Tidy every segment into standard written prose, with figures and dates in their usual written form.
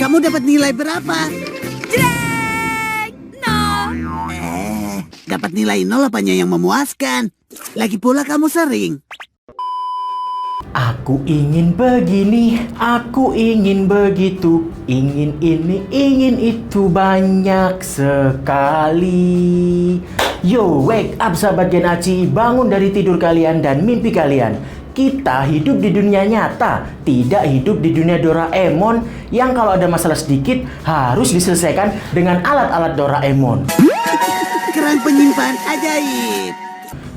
Kamu dapat nilai berapa? Jreng! No! Dapat nilai 0 apanya yang memuaskan? Lagi pula kamu sering. Aku ingin begini, aku ingin begitu, ingin ini, ingin itu banyak sekali. Yo, wake up sahabat Gen Aci, bangun dari tidur kalian dan mimpi kalian. Kita hidup di dunia nyata, tidak hidup di dunia Doraemon yang kalau ada masalah sedikit harus diselesaikan dengan alat-alat Doraemon. Keran penyimpan ajaib.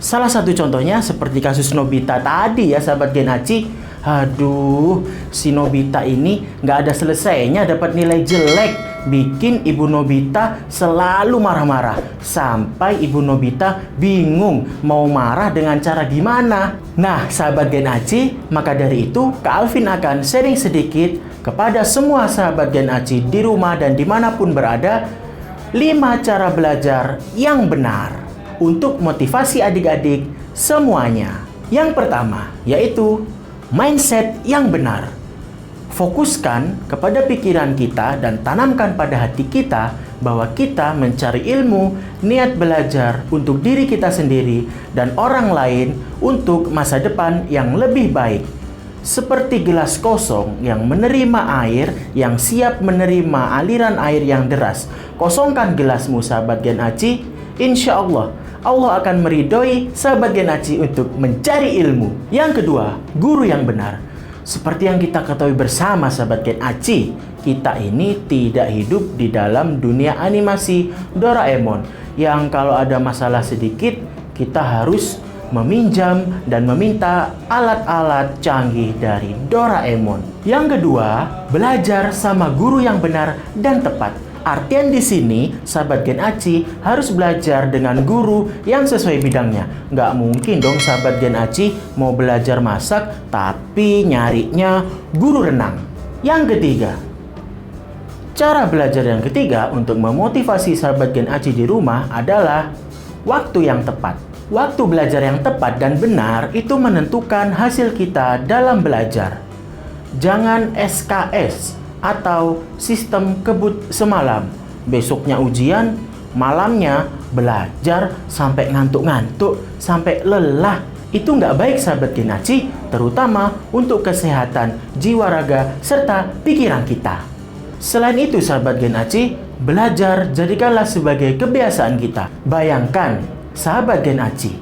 Salah satu contohnya seperti kasus Nobita tadi ya sahabat Gen Aci. Aduh, si Nobita ini nggak ada selesainya dapat nilai jelek. Bikin Ibu Nobita selalu marah-marah. Sampai Ibu Nobita bingung mau marah dengan cara gimana. Nah sahabat Gen Aci, maka dari itu Kak Alvin akan sharing sedikit kepada semua sahabat Gen Aci di rumah dan dimanapun berada 5 cara belajar yang benar untuk motivasi adik-adik semuanya. Yang pertama, yaitu mindset yang benar. Fokuskan kepada pikiran kita dan tanamkan pada hati kita bahwa kita mencari ilmu, niat belajar untuk diri kita sendiri dan orang lain untuk masa depan yang lebih baik. Seperti gelas kosong yang menerima air, yang siap menerima aliran air yang deras. Kosongkan gelasmu sahabat Gen Aci, insya Allah akan meridhoi sahabat Gen Aci untuk mencari ilmu. Yang kedua, guru yang benar. Seperti yang kita ketahui bersama sahabat Gen Aci, kita ini tidak hidup di dalam dunia animasi Doraemon yang kalau ada masalah sedikit kita harus meminjam dan meminta alat-alat canggih dari Doraemon. Yang kedua, belajar sama guru yang benar dan tepat. Artian di sini, sahabat Gen Aci harus belajar dengan guru yang sesuai bidangnya. Nggak mungkin dong sahabat Gen Aci mau belajar masak, tapi nyarinya guru renang. Yang ketiga, cara belajar yang ketiga untuk memotivasi sahabat Gen Aci di rumah adalah waktu yang tepat. Waktu belajar yang tepat dan benar itu menentukan hasil kita dalam belajar. Jangan SKS atau sistem kebut semalam. Besoknya ujian, malamnya belajar sampai ngantuk-ngantuk, sampai lelah. Itu nggak baik sahabat Gen Aci, terutama untuk kesehatan jiwa raga serta pikiran kita. Selain itu sahabat Gen Aci, belajar jadikanlah sebagai kebiasaan kita. Bayangkan sahabat Gen Aci,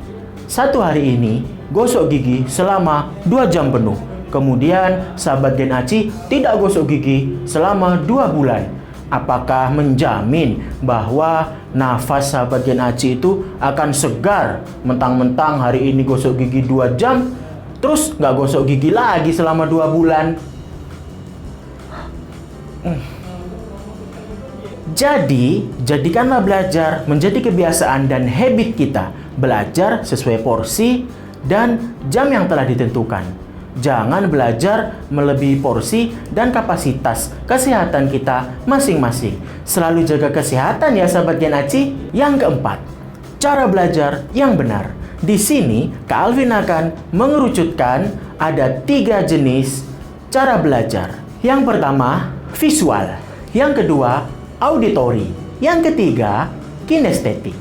satu hari ini gosok gigi selama 2 jam penuh. Kemudian sahabat Gen Aci tidak gosok gigi selama 2 bulan. Apakah menjamin bahwa nafas sahabat Gen Aci itu akan segar? Mentang-mentang hari ini gosok gigi 2 jam, terus nggak gosok gigi lagi selama 2 bulan. Jadi, jadikanlah belajar menjadi kebiasaan dan habit kita. Belajar sesuai porsi dan jam yang telah ditentukan. Jangan belajar melebihi porsi dan kapasitas kesehatan kita masing-masing. Selalu jaga kesehatan ya sahabat Gen Aci. Yang keempat, cara belajar yang benar. Di sini Kak Alvin akan mengerucutkan ada 3 jenis cara belajar. Yang pertama, visual. Yang kedua, auditory. Yang ketiga, kinestetik.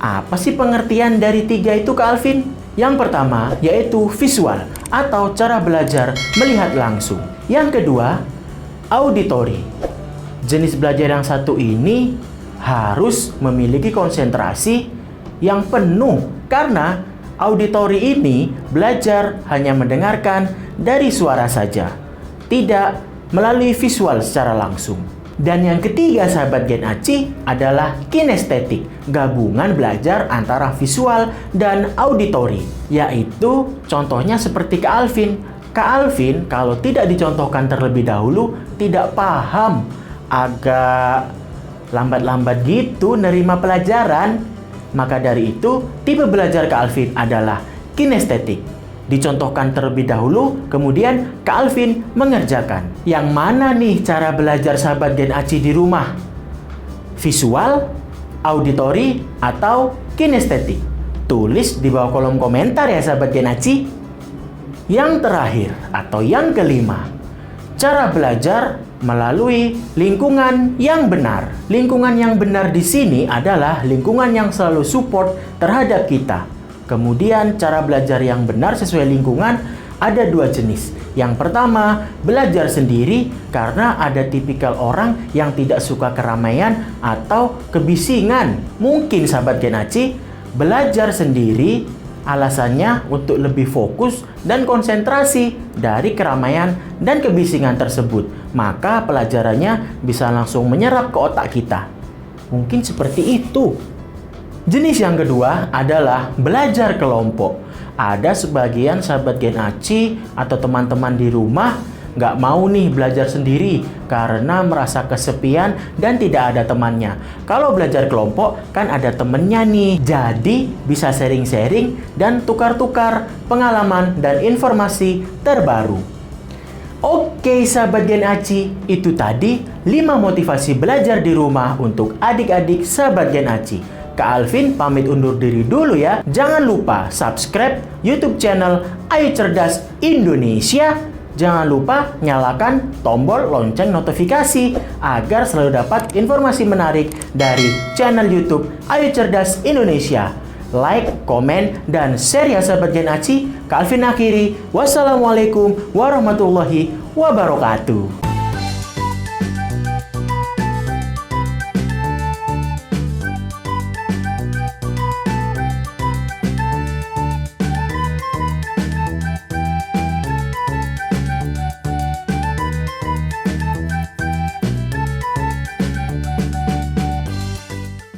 Apa sih pengertian dari 3 itu Kak Alvin? Yang pertama yaitu visual atau cara belajar melihat langsung. Yang kedua, auditory. Jenis belajar yang satu ini harus memiliki konsentrasi yang penuh karena auditory ini belajar hanya mendengarkan dari suara saja, tidak melalui visual secara langsung. Dan yang ketiga sahabat Gen Aci adalah kinestetik, gabungan belajar antara visual dan auditory, yaitu contohnya seperti Kak Alvin. Kak Alvin kalau tidak dicontohkan terlebih dahulu tidak paham, agak lambat-lambat gitu nerima pelajaran. Maka dari itu tipe belajar Kak Alvin adalah kinestetik. Dicontohkan terlebih dahulu, kemudian Kak Alvin mengerjakan. Yang mana nih cara belajar sahabat Gen Aci di rumah? Visual, auditory, atau kinestetik? Tulis di bawah kolom komentar ya sahabat Gen Aci. Yang terakhir atau yang kelima, cara belajar melalui lingkungan yang benar. Lingkungan yang benar di sini adalah lingkungan yang selalu support terhadap kita. Kemudian cara belajar yang benar sesuai lingkungan ada dua jenis. Yang pertama, belajar sendiri karena ada tipikal orang yang tidak suka keramaian atau kebisingan. Mungkin sahabat Gen Aci, belajar sendiri alasannya untuk lebih fokus dan konsentrasi dari keramaian dan kebisingan tersebut. Maka pelajarannya bisa langsung menyerap ke otak kita. Mungkin seperti itu. Jenis yang kedua adalah belajar kelompok. Ada sebagian sahabat Gen Aci atau teman-teman di rumah nggak mau nih belajar sendiri karena merasa kesepian dan tidak ada temannya. Kalau belajar kelompok kan ada temennya nih, jadi bisa sharing-sharing dan tukar-tukar pengalaman dan informasi terbaru. Oke sahabat Gen Aci, itu tadi 5 motivasi belajar di rumah untuk adik-adik sahabat Gen Aci. Kak Alvin pamit undur diri dulu ya. Jangan lupa subscribe YouTube channel Ayo Cerdas Indonesia. Jangan lupa nyalakan tombol lonceng notifikasi agar selalu dapat informasi menarik dari channel YouTube Ayo Cerdas Indonesia. Like, komen, dan share ya sahabat Gen Aci. Kak Alvin akhiri. Wassalamualaikum warahmatullahi wabarakatuh.